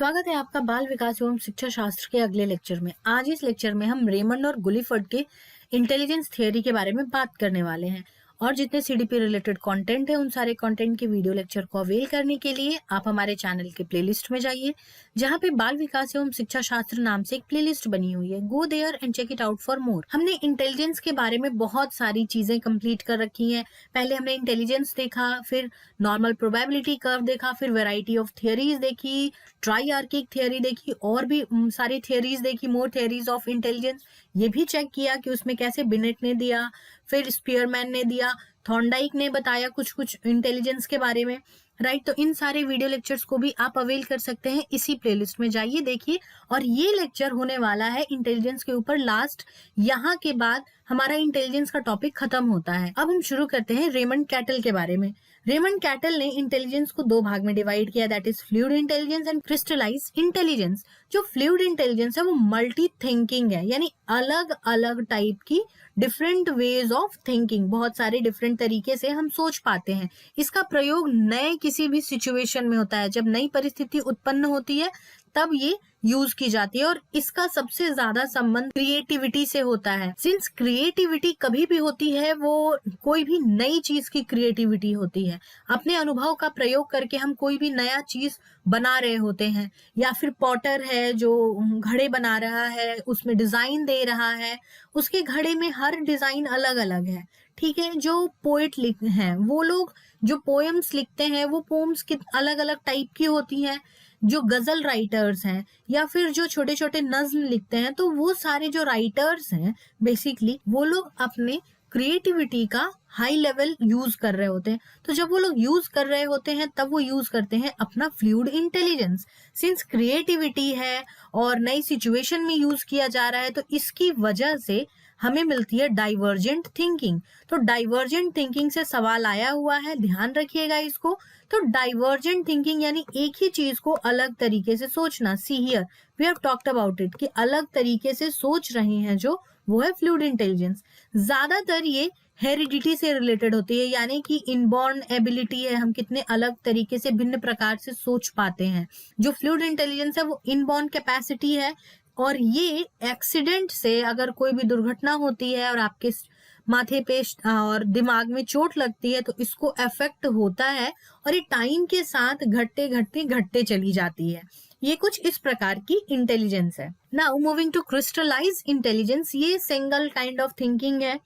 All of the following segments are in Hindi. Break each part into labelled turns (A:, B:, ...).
A: स्वागत है आपका बाल विकास एवं शिक्षा शास्त्र के अगले लेक्चर में। आज इस लेक्चर में हम रेमंड और गुलिफर्ड के इंटेलिजेंस थियरी के बारे में बात करने वाले हैं और जितने सीडीपी रिलेटेड कंटेंट है उन सारे कंटेंट के वीडियो लेक्चर को अवेल करने के लिए आप हमारे चैनल के प्लेलिस्ट में जाइए, जहां पे बाल विकास एवं शिक्षा शास्त्र नाम से एक प्लेलिस्ट बनी हुई है। Go there and check it out for more. हमने इंटेलिजेंस के बारे में बहुत सारी चीजें कंप्लीट कर रखी हैं। पहले हमने इंटेलिजेंस देखा, फिर नॉर्मल प्रोबेबिलिटी कर्व देखा, फिर वैरायटी ऑफ थियरीज देखी, ट्राइआर्किक थियरी देखी और भी सारी थियरीज देखी, मोर थियरीज ऑफ इंटेलिजेंस। ये भी चेक किया कि उसमें कैसे बिनेट ने दिया, फिर स्पीयरमैन ने दिया, थॉर्नडाइक ने बताया कुछ कुछ इंटेलिजेंस के बारे में, राइट। तो इन सारे वीडियो लेक्चर्स को भी आप अवेल कर सकते हैं, इसी प्लेलिस्ट में जाइए देखिए। और ये लेक्चर होने वाला है इंटेलिजेंस के ऊपर लास्ट। यहाँ के बाद हमारा इंटेलिजेंस का टॉपिक खत्म होता है। अब हम शुरू करते हैं रेमंड कैटल के बारे में। रेमंड कैटल ने इंटेलिजेंस को दो भाग में डिवाइड किया, that is fluid intelligence and crystallize intelligence. जो फ्लूइड इंटेलिजेंस है वो मल्टी थिंकिंग है, यानी अलग अलग टाइप की डिफरेंट वेज ऑफ थिंकिंग, बहुत सारे डिफरेंट तरीके से हम सोच पाते हैं। इसका प्रयोग नए किसी भी सिचुएशन में होता है, जब नई परिस्थिति उत्पन्न होती है तब ये यूज की जाती है और इसका सबसे ज्यादा संबंध क्रिएटिविटी से होता है। सिंस क्रिएटिविटी कभी भी होती है वो कोई भी नई चीज की क्रिएटिविटी होती है। अपने अनुभव का प्रयोग करके हम कोई भी नया चीज बना रहे होते हैं, या फिर पॉटर है जो घड़े बना रहा है, उसमें डिजाइन दे रहा है, उसके घड़े में हर डिजाइन अलग अलग है, ठीक है। जो पोएट लिख हैं वो लोग जो पोएम्स लिखते हैं वो पोएम्स की अलग अलग टाइप की होती हैं। जो गजल राइटर्स हैं या फिर जो छोटे छोटे नज्म लिखते हैं, तो वो सारे जो राइटर्स हैं बेसिकली वो लोग अपने क्रिएटिविटी का हाई लेवल यूज कर रहे होते हैं। तो जब वो लोग यूज कर रहे होते हैं तब वो यूज करते हैं अपना फ्लूइड इंटेलिजेंस। सिंस क्रिएटिविटी है और नई सिचुएशन में यूज किया जा रहा है, तो इसकी वजह से हमें मिलती है डाइवर्जेंट थिंकिंग। तो डाइवर्जेंट थिंकिंग से सवाल आया हुआ है, ध्यान रखिएगा इसको। तो डाइवर्जेंट थिंकिंग यानी एक ही चीज को अलग तरीके से सोचना। See here we have talked about it कि अलग तरीके से सोच रहे हैं जो, वो है फ्लूइड इंटेलिजेंस। ज्यादातर ये हेरिडिटी से रिलेटेड होती है, यानी कि इनबॉर्न एबिलिटी है, हम कितने अलग तरीके से भिन्न प्रकार से सोच पाते हैं। जो फ्लूइड इंटेलिजेंस है वो इनबॉर्न कैपेसिटी है, और ये एक्सीडेंट से अगर कोई भी दुर्घटना होती है और आपके माथे पे और दिमाग में चोट लगती है तो इसको अफेक्ट होता है और ये टाइम के साथ घटते घटते घटते चली जाती है। ये कुछ इस प्रकार की इंटेलिजेंस है। Now moving to crystallize intelligence, ये सिंगल काइंड ऑफ थिंकिंग है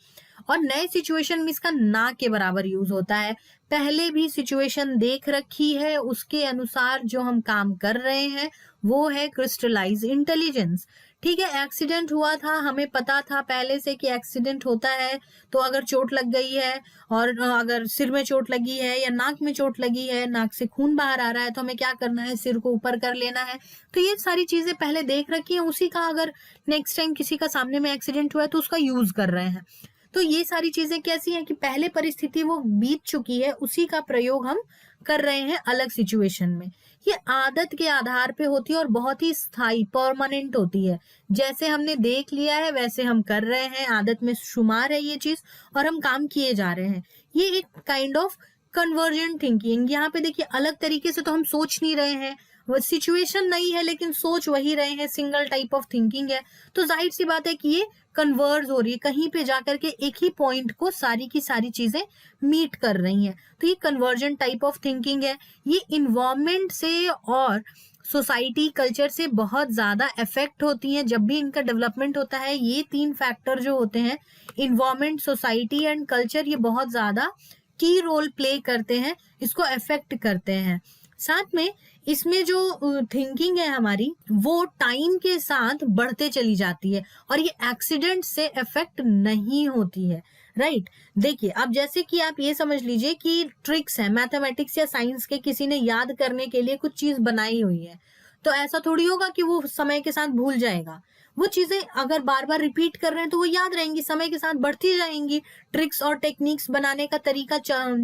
A: और नए सिचुएशन में इसका ना के बराबर यूज होता है। पहले भी सिचुएशन देख रखी है, उसके अनुसार जो हम काम कर रहे हैं वो है क्रिस्टलाइज इंटेलिजेंस, ठीक है। एक्सीडेंट हुआ था, हमें पता था पहले से कि एक्सीडेंट होता है, तो अगर चोट लग गई है और अगर सिर में चोट लगी है या नाक में चोट लगी है, नाक से खून बाहर आ रहा है, तो हमें क्या करना है, सिर को ऊपर कर लेना है। तो ये सारी चीजें पहले देख रखी है, उसी का अगर नेक्स्ट टाइम किसी का सामने में एक्सीडेंट हुआ है तो उसका यूज कर रहे हैं। तो ये सारी चीजें कैसी हैं कि पहले परिस्थिति वो बीत चुकी है, उसी का प्रयोग हम कर रहे हैं अलग सिचुएशन में। ये आदत के आधार पे होती है और बहुत ही स्थायी परमानेंट होती है। जैसे हमने देख लिया है वैसे हम कर रहे हैं, आदत में शुमार है ये चीज और हम काम किए जा रहे हैं। ये एक काइंड ऑफ कन्वर्जेंट थिंकिंग। यहाँ पे देखिए अलग तरीके से तो हम सोच नहीं रहे हैं, वो सिचुएशन नहीं है लेकिन सोच वही रहे हैं, सिंगल टाइप ऑफ थिंकिंग है। तो जाहिर सी बात है कि ये कन्वर्ज हो रही है, कहीं पे जाकर के एक ही पॉइंट को सारी की सारी चीजें मीट कर रही हैं। तो ये कन्वर्जेंट टाइप ऑफ थिंकिंग है। ये इन्वायरमेंट से और सोसाइटी कल्चर से बहुत ज्यादा इफेक्ट होती हैं जब भी इनका डेवलपमेंट होता है। ये तीन फैक्टर जो होते हैं, इन्वायरमेंट, सोसाइटी एंड कल्चर, ये बहुत ज्यादा की रोल प्ले करते हैं, इसको अफेक्ट करते हैं। साथ में इसमें जो थिंकिंग है हमारी वो टाइम के साथ बढ़ते चली जाती है और ये एक्सीडेंट से इफेक्ट नहीं होती है, राइट। देखिए अब जैसे कि आप ये समझ लीजिए कि ट्रिक्स है, मैथमेटिक्स या साइंस के किसी ने याद करने के लिए कुछ चीज बनाई हुई है, तो ऐसा थोड़ी होगा कि वो समय के साथ भूल जाएगा। वो चीजें अगर बार बार रिपीट कर रहे हैं तो वो याद रहेंगी, समय के साथ बढ़ती जाएंगी। ट्रिक्स और टेक्निक्स बनाने का तरीका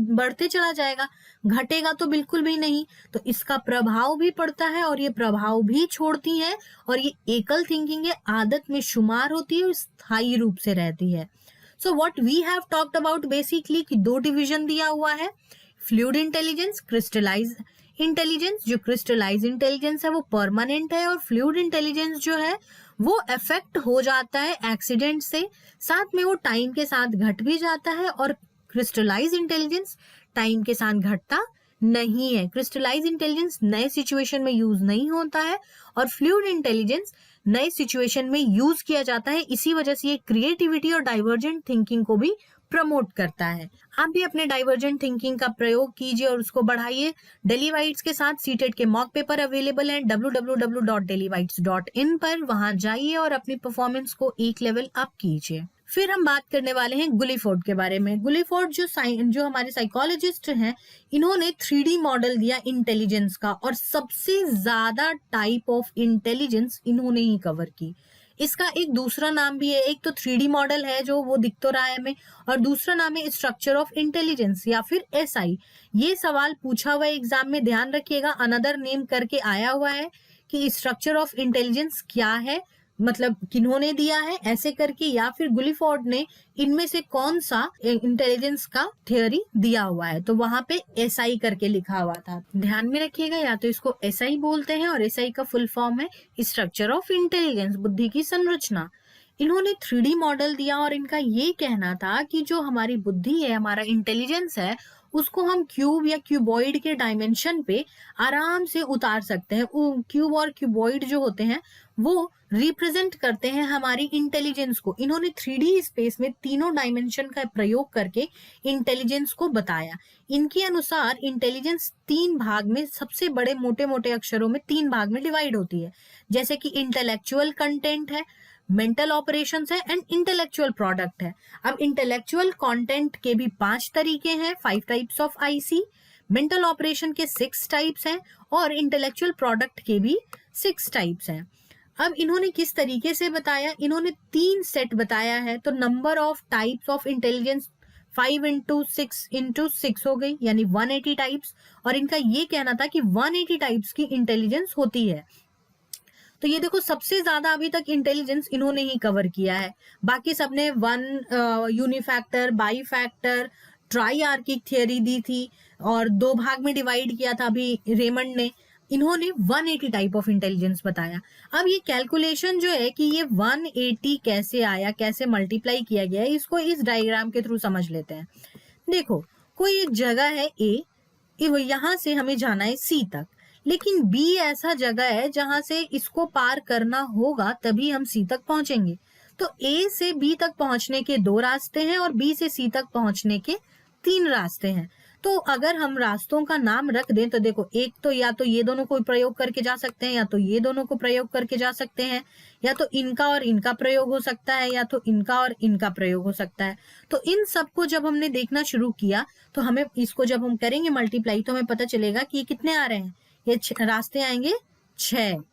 A: बढ़ते चला जाएगा, घटेगा तो बिल्कुल भी नहीं। तो इसका प्रभाव भी पड़ता है और ये प्रभाव भी छोड़ती है और ये एकल थिंकिंग है, आदत में शुमार होती है और स्थायी रूप से रहती है। So what we have talked about basically कि दो डिवीजन दिया हुआ है, फ्लूइड इंटेलिजेंस, क्रिस्टलाइज इंटेलिजेंस जो क्रिस्टलाइज इंटेलिजेंस है वो परमानेंट है, और फ्लूइड इंटेलिजेंस जो है वो अफेक्ट हो जाता है एक्सीडेंट से, साथ में वो टाइम के साथ घट भी जाता है। और क्रिस्टलाइज इंटेलिजेंस टाइम के साथ घटता नहीं है। क्रिस्टलाइज इंटेलिजेंस नए सिचुएशन में यूज नहीं होता है, और फ्लूइड इंटेलिजेंस नए सिचुएशन में यूज किया जाता है। इसी वजह से ये क्रिएटिविटी और डाइवर्जेंट थिंकिंग को भी प्रमोट करता है। आप भी अपने डाइवर्जेंट थिंकिंग का प्रयोग कीजिए और उसको बढ़ाइए। डेलीवाइट्स के साथ सीटेट के मॉक पेपर अवेलेबल हैं www.dailywites.in पर, वहां जाइए और अपनी परफॉर्मेंस को एक लेवल अप कीजिए। फिर हम बात करने वाले हैं गुलिफोर्ड के बारे में। गुलिफोर्ड जो हमारे साइकोलॉजिस्ट हैं, इन्होंने 3D मॉडल दिया इंटेलिजेंस का, और सबसे ज्यादा टाइप ऑफ इंटेलिजेंस इन्होंने ही कवर की। इसका एक दूसरा नाम भी है, एक तो 3D मॉडल है जो वो दिख तो रहा है हमें, और दूसरा नाम है स्ट्रक्चर ऑफ इंटेलिजेंस या फिर SI। ये सवाल पूछा हुआ है एग्जाम में, ध्यान रखिएगा, अनदर नेम करके आया हुआ है कि स्ट्रक्चर ऑफ इंटेलिजेंस क्या है, मतलब किन्होंने दिया है ऐसे करके, या फिर गुलिफोर्ड ने इनमें से कौन सा इंटेलिजेंस का थ्योरी दिया हुआ है। तो वहां पे SI करके लिखा हुआ था, ध्यान में रखिएगा। या तो इसको SI बोलते हैं, और SI का फुल फॉर्म है स्ट्रक्चर ऑफ इंटेलिजेंस, बुद्धि की संरचना। इन्होंने 3D मॉडल दिया, और इनका ये कहना था कि जो हमारी बुद्धि है, हमारा इंटेलिजेंस है, उसको हम क्यूब या क्यूबॉइड के डायमेंशन पे आराम से उतार सकते हैं। क्यूब और क्यूबॉइड जो होते हैं वो रिप्रेजेंट करते हैं हमारी इंटेलिजेंस को। इन्होंने 3D स्पेस में तीनों डायमेंशन का प्रयोग करके इंटेलिजेंस को बताया। इनके अनुसार इंटेलिजेंस 3 भाग में, सबसे बड़े मोटे मोटे अक्षरों में 3 भाग में डिवाइड होती है, जैसे कि इंटेलेक्चुअल कंटेंट है, मेंटल ऑपरेशंस है, एंड इंटेलेक्चुअल प्रोडक्ट है। अब इंटेलेक्चुअल कंटेंट के भी 5 तरीके हैं, 5 types of IC। Mental operation के 6 टाइप्स हैं, और इंटेलेक्चुअल प्रोडक्ट के भी 6 टाइप्स हैं। अब इन्होंने किस तरीके से बताया, इन्होंने 3 सेट बताया है। तो number of types of intelligence 5 into 6 into 6 हो गई, यानी 180 टाइप्स। और इनका ये कहना था कि 180 टाइप्स की इंटेलिजेंस होती है। तो ये देखो, सबसे ज्यादा अभी तक इंटेलिजेंस इन्होंने ही कवर किया है। बाकी सबने 1 यूनिफैक्टर, बाई फैक्टर, ट्राईआर्किक थियरी दी थी, और 2 भाग में डिवाइड किया था अभी रेमंड ने। इन्होंने 180 टाइप ऑफ इंटेलिजेंस बताया। अब ये कैलकुलेशन जो है कि ये 180 कैसे आया, कैसे मल्टीप्लाई किया गया है, इसको इस डायग्राम के थ्रू समझ लेते हैं। देखो, कोई एक जगह है A, यहाँ से हमें जाना है C तक, लेकिन B ऐसा जगह है जहां से इसको पार करना होगा तभी हम C तक पहुंचेंगे। तो A से B तक पहुंचने के 2 रास्ते हैं, और B से C तक पहुंचने के 3 रास्ते हैं। तो अगर हम रास्तों का नाम रख दें तो देखो, एक तो या तो ये दोनों को प्रयोग करके जा सकते हैं, या तो ये दोनों को प्रयोग करके जा सकते हैं, या तो इनका और इनका प्रयोग हो सकता है, या तो इनका और इनका प्रयोग हो सकता है। तो इन सबको जब हमने देखना शुरू किया, तो हमें इसको जब हम करेंगे मल्टीप्लाई, तो हमें पता चलेगा कि ये कितने आ रहे हैं। ये रास्ते आएंगे 6।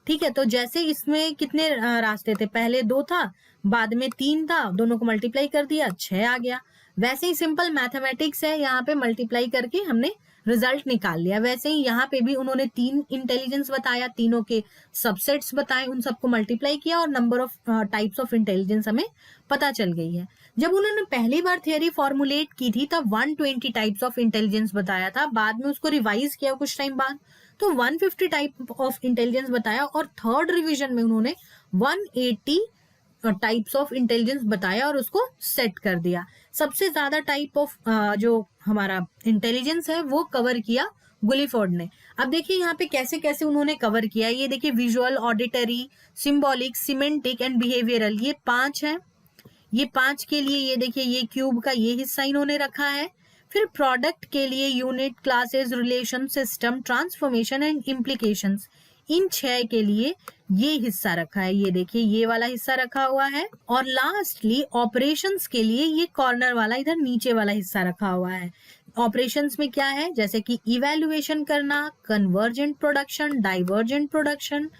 A: ठीक है, तो जैसे इसमें कितने रास्ते थे, पहले 2 था, बाद में 3 था, दोनों को मल्टीप्लाई कर दिया, 6 आ गया। वैसे ही सिंपल मैथमेटिक्स है, यहाँ पे मल्टीप्लाई करके हमने रिजल्ट निकाल लिया। वैसे ही यहाँ पे भी उन्होंने 3 इंटेलिजेंस बताया, तीनों के सबसेट्स बताए, उन सबको मल्टीप्लाई किया, और number of types of intelligence हमें पता चल गई है। जब उन्होंने पहली बार थियरी फॉर्मुलेट की थी तब 120 टाइप्स ऑफ इंटेलिजेंस बताया था, बाद में उसको रिवाइज किया कुछ टाइम बाद, तो 150 टाइप ऑफ इंटेलिजेंस बताया, और थर्ड रिवीजन में उन्होंने 180 टाइप्स ऑफ इंटेलिजेंस बताया और उसको सेट कर दिया। सबसे ज्यादा टाइप ऑफ जो हमारा इंटेलिजेंस है वो कवर किया गुलिफोर्ड ने। अब देखिए यहाँ पे कैसे कैसे उन्होंने कवर किया। ये देखिए, visual, auditory, symbolic, semantic and behavioural, ये 5 है। ये 5 के लिए ये देखिए, ये क्यूब का ये हिस्सा इन्होंने रखा है। फिर प्रोडक्ट के लिए unit, classes, relation, system, transformation and implications, in 6 के लिए ये हिस्सा रखा है। ये देखिए, ये वाला हिस्सा रखा हुआ है। और लास्टली ऑपरेशंस के लिए ये कॉर्नर वाला, इधर नीचे वाला हिस्सा रखा हुआ है। ऑपरेशंस में क्या है, जैसे कि इवैल्यूएशन करना, कन्वर्जेंट प्रोडक्शन, डाइवर्जेंट प्रोडक्शन,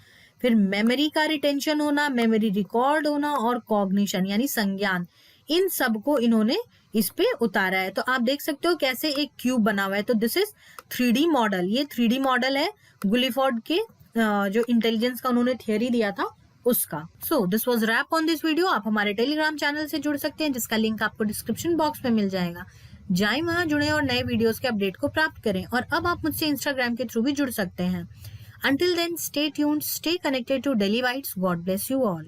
A: फिर मेमोरी का रिटेंशन होना, मेमोरी रिकॉर्ड होना, और कॉग्निशन यानी संज्ञान, इन सब को इन्होंने इस पे उतारा है। तो आप देख सकते हो कैसे एक क्यूब बना हुआ है। तो दिस इज 3D मॉडल। ये 3D मॉडल है गुलिफोर्ड के जो इंटेलिजेंस का उन्होंने थियरी दिया था उसका। So this was wrap on this video. आप हमारे टेलीग्राम चैनल से जुड़ सकते हैं जिसका लिंक आपको डिस्क्रिप्शन बॉक्स में मिल जाएगा। जाएं वहां जुड़ें और नए वीडियोस के अपडेट को प्राप्त करें। और अब आप मुझसे इंस्टाग्राम के थ्रू भी जुड़ सकते हैं। Until then, stay tuned, stay connected to Daily Bites. God bless you all.